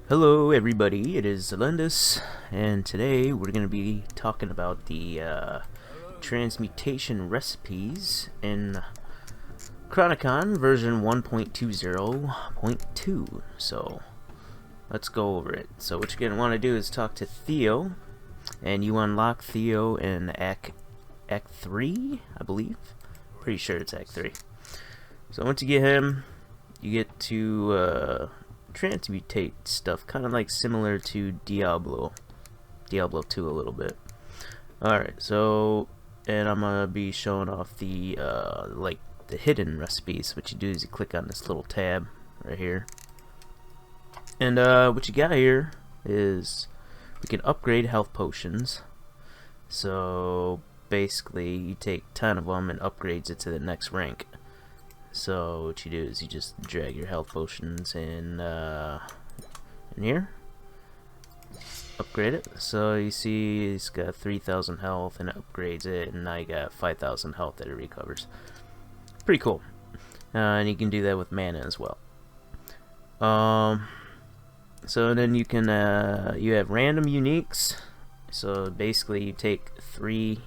Hello everybody, it is Zelendis, and today we're going to be talking about the transmutation recipes in Chronicon version 1.20.2. So let's go over it. So what you're going to want to do is talk to Theo, and you unlock Theo in Act 3, I believe. Pretty sure it's Act 3. So once you get him, you get to transmutate stuff, kind of like similar to Diablo 2 a little bit. Alright, so, and I'm gonna be showing off the like the hidden recipes. What you do is you click on this little tab right here, and what you got here is we can upgrade health potions. So basically you take 10 of them and upgrades it to the next rank. So what you do is you just drag your health potions in here, upgrade it. So you see he's got 3,000 health and it upgrades it, and now you got 5,000 health that it recovers. Pretty cool. And you can do that with mana as well. So then you can you have random uniques. So basically you take 3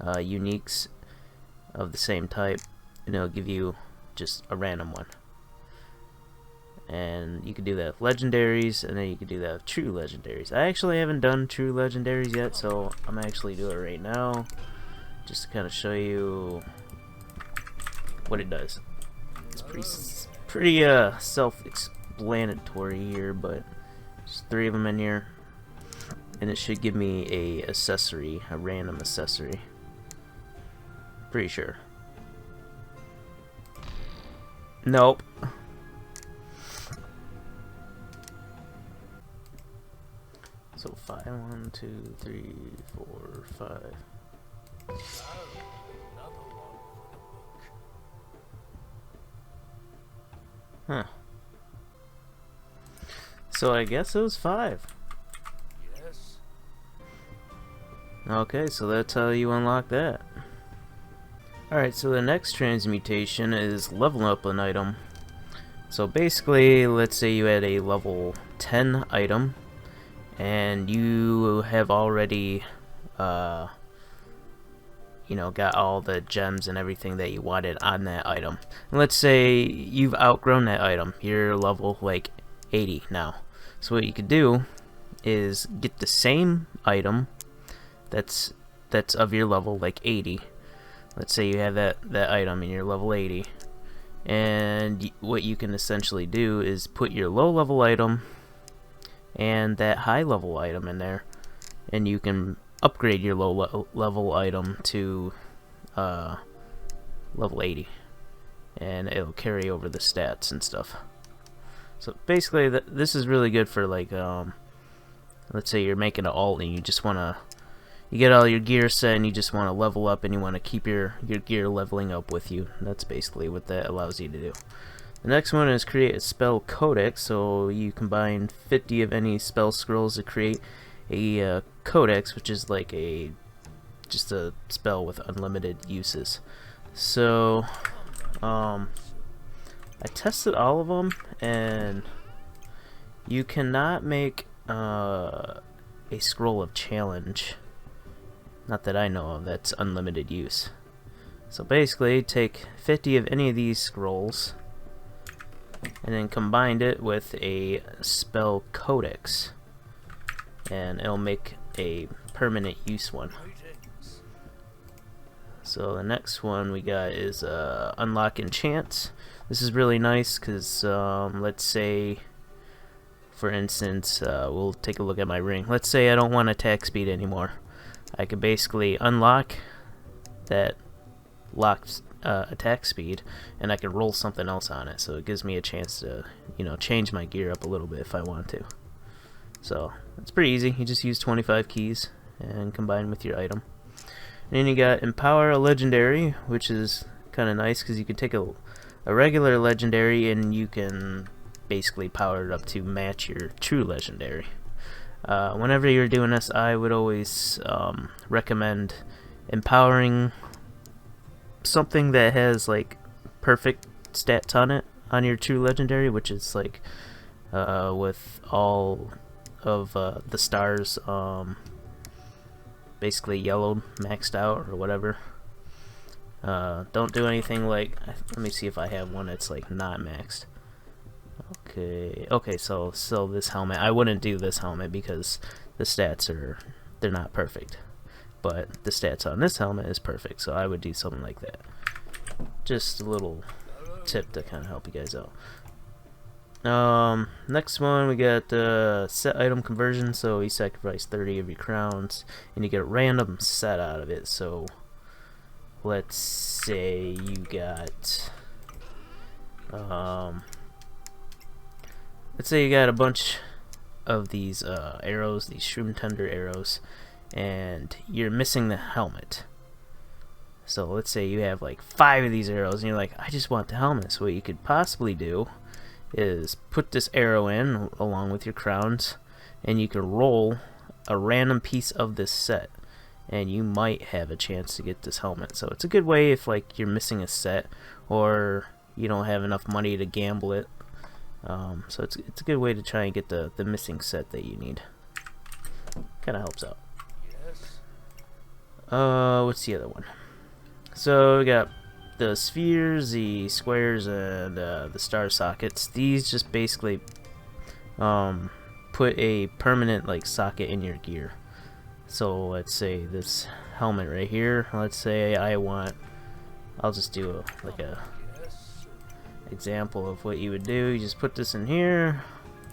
uniques of the same type, and it'll give you just a random one. And you can do that with legendaries, and then you can do that with true legendaries. I actually haven't done true legendaries yet, so I'm actually doing it right now just to kind of show you what it does. It's pretty self-explanatory here, but just 3 of them in here, and it should give me a accessory, a random accessory. Pretty sure. Nope. So 5, 1, 2, 3, 4, 5. Huh. So I guess it was 5. Yes. Okay, so that's how you unlock that. Alright, so the next transmutation is leveling up an item. So basically, let's say you had a level 10 item, and you have already, got all the gems and everything that you wanted on that item. And let's say you've outgrown that item. You're level, like, 80 now. So what you could do is get the same item that's of your level, like 80. Let's say you have that item and you're level 80, and what you can essentially do is put your low level item and that high level item in there, and you can upgrade your low level item to level 80, and it'll carry over the stats and stuff. So basically this is really good for, like, let's say you're making an alt and you just want to, you get all your gear set and you just want to level up, and you want to keep your gear leveling up with you. That's basically what that allows you to do. The next one is create a spell codex. So you combine 50 of any spell scrolls to create a codex, which is like just a spell with unlimited uses. So I tested all of them, and you cannot make a scroll of challenge. Not that I know of, that's unlimited use. So basically, take 50 of any of these scrolls, and then combine it with a spell codex, and it'll make a permanent use one. So the next one we got is unlock Enchant. This is really nice because, let's say, for instance, we'll take a look at my ring. Let's say I don't want attack speed anymore. I could basically unlock that locked attack speed, and I can roll something else on it, so it gives me a chance to, change my gear up a little bit if I want to. So it's pretty easy. You just use 25 keys and combine with your item. And then you got empower a legendary, which is kind of nice because you can take a regular legendary and you can basically power it up to match your true legendary. Whenever you're doing this, I would always recommend empowering something that has, like, perfect stats on it on your true legendary, which is like with all of the stars basically yellowed, maxed out, or whatever. Don't do anything like, let me see if I have one that's like not maxed. Okay, so this helmet, I wouldn't do this helmet because the stats they're not perfect, but the stats on this helmet is perfect, so I would do something like that. Just a little tip to kind of help you guys out. Next one, we got set item conversion. So you sacrifice 30 of your crowns and you get a random set out of it. So let's say you got let's say you got a bunch of these arrows, these shroom tender arrows, and you're missing the helmet. So let's say you have like 5 of these arrows and you're like, I just want the helmet. So what you could possibly do is put this arrow in along with your crowns, and you can roll a random piece of this set, and you might have a chance to get this helmet. So it's a good way if like you're missing a set or you don't have enough money to gamble it. So it's a good way to try and get the missing set that you need. Kind of helps out. Yes. What's the other one? So we got the spheres, the squares, and the star sockets. These just basically put a permanent like socket in your gear. So let's say this helmet right here, let's say I'll just do a example of what you would do. You just put this in here,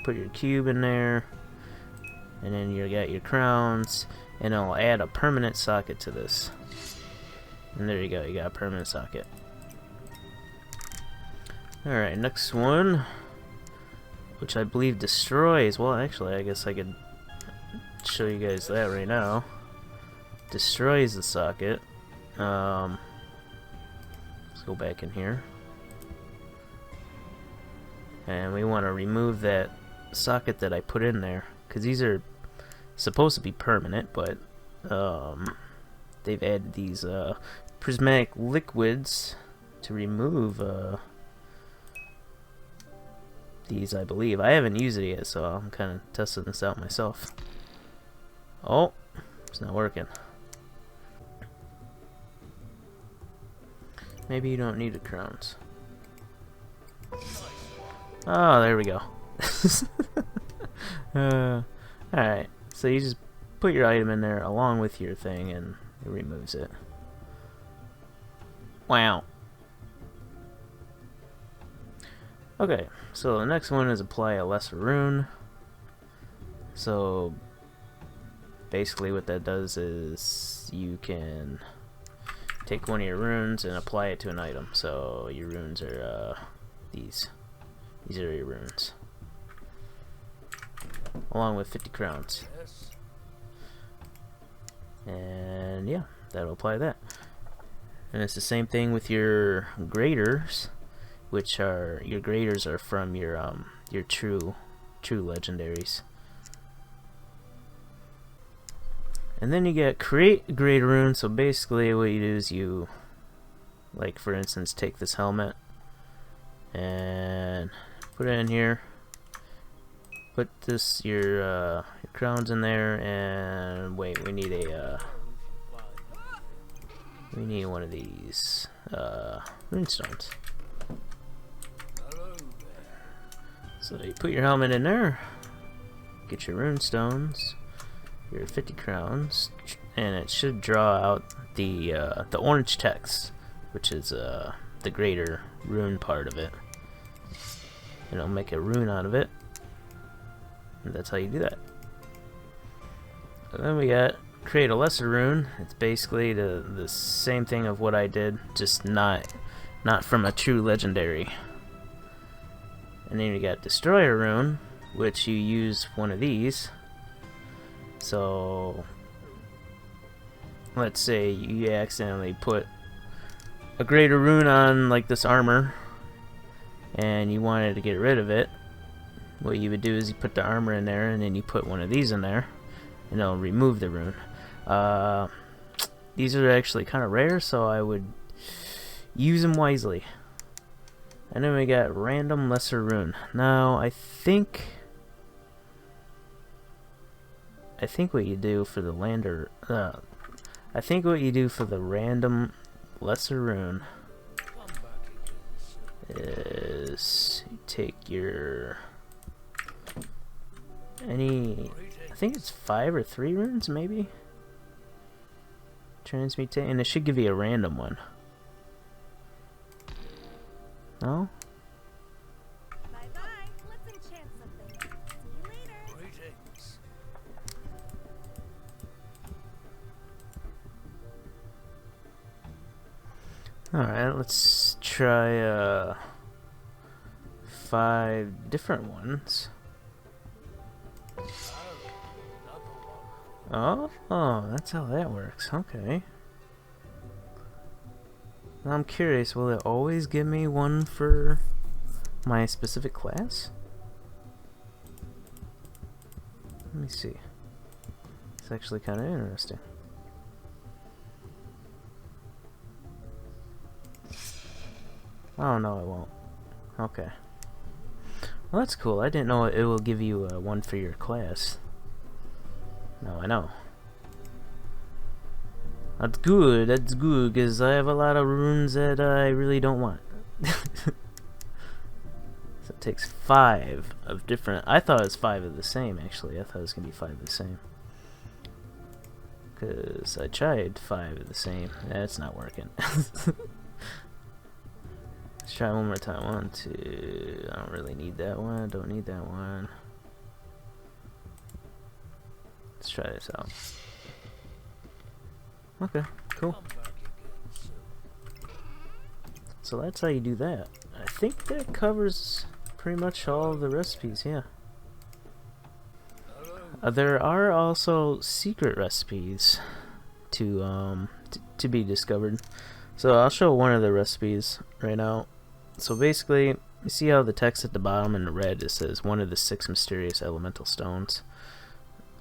put your cube in there, and then you got your crowns, and it'll add a permanent socket to this. And there you go, you got a permanent socket. Alright, next one, which I believe destroys. Well, actually, I guess I could show you guys that right now. Destroys the socket. Let's go back in here. And we want to remove that socket that I put in there, because these are supposed to be permanent, but they've added these prismatic liquids to remove these, I believe. I haven't used it yet, so I'm kind of testing this out myself. Oh, it's not working. Maybe you don't need the crowns. Oh, there we go. Alright, so you just put your item in there along with your thing and it removes it. Wow. Okay, so the next one is apply a lesser rune. So basically what that does is you can take one of your runes and apply it to an item. So your runes are these are your runes, along with 50 crowns. And yeah, that'll apply that. And it's the same thing with your graders, which are your graders are from your true legendaries. And then you get create a grade rune. So basically what you do is you, like for instance, take this helmet and put it in here, put this your crowns in there, and wait, we need one of these rune stones. So you put your helmet in there, get your rune stones, your 50 crowns, and it should draw out the orange text, which is the greater rune part of it. And it'll make a rune out of it, and that's how you do that. And then we got create a lesser rune. It's basically the same thing of what I did, just not from a true legendary. And then you got destroy a rune, which you use one of these. So let's say you accidentally put a greater rune on like this armor and you wanted to get rid of it. What you would do is you put the armor in there and then you put one of these in there and it'll remove the rune. These are actually kind of rare, so I would use them wisely. And then we got random lesser rune. Now I think what you do for the lander, I think what you do for the random lesser rune is you take your I think it's 5 or 3 runes maybe. Transmutate, and it should give you a random one. No? Bye bye. Let's enchant something. See you later. Greetings. Alright, let's try 5 different ones. Oh, that's how that works. Okay. Now I'm curious, will it always give me one for my specific class? Let me see. It's actually kind of interesting. Oh no, it won't. Okay. Well, that's cool. I didn't know it will give you one for your class. Now I know. That's good, because I have a lot of runes that I really don't want. So it takes 5 of different... I thought it was 5 of the same, actually. I thought it was going to be 5 of the same. Because I tried 5 of the same. That's not working. Let's try one more time. 1, 2... I don't really need that one. Don't need that one. Let's try this out. Okay, cool. So that's how you do that. I think that covers pretty much all of the recipes, yeah. There are also secret recipes to be discovered. So I'll show one of the recipes right now. So basically, you see how the text at the bottom in the red, it says one of the 6 mysterious elemental stones.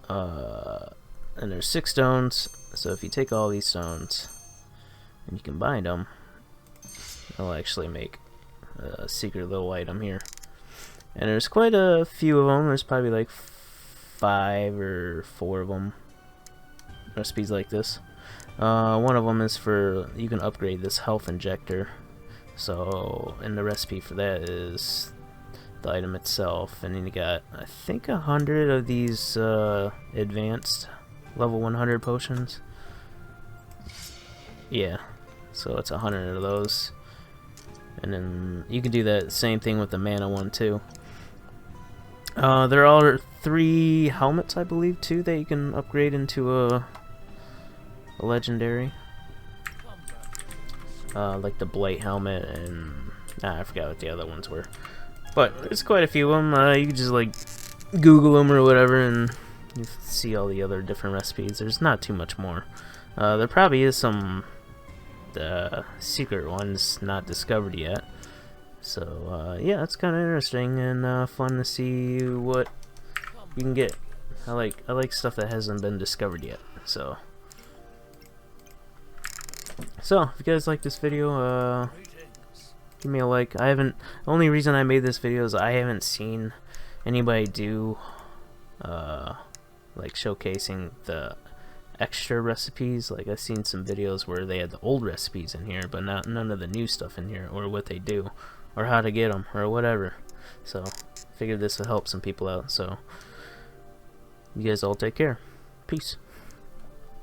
And there's 6 stones, so if you take all these stones and you combine them, it'll actually make a secret little item here. And there's quite a few of them. There's probably like 5 or 4 of them, recipes like this. One of them is for, you can upgrade this health injector. So, and the recipe for that is the item itself, and then you got, I think, 100 of these advanced level 100 potions. Yeah, so it's 100 of those, and then you can do that same thing with the mana one too. There are 3 helmets, I believe, too, that you can upgrade into a legendary. Like the Blight helmet, and I forgot what the other ones were. But there's quite a few of them. You can just like Google them or whatever, and you see all the other different recipes. There's not too much more. There probably is some secret ones not discovered yet. So yeah, it's kind of interesting and fun to see what you can get. I like stuff that hasn't been discovered yet. So if you guys like this video, give me a like. The only reason I made this video is I haven't seen anybody do like showcasing the extra recipes. Like, I've seen some videos where they had the old recipes in here, but none of the new stuff in here, or what they do, or how to get them, or whatever. So figured this would help some people out. So you guys all take care. Peace.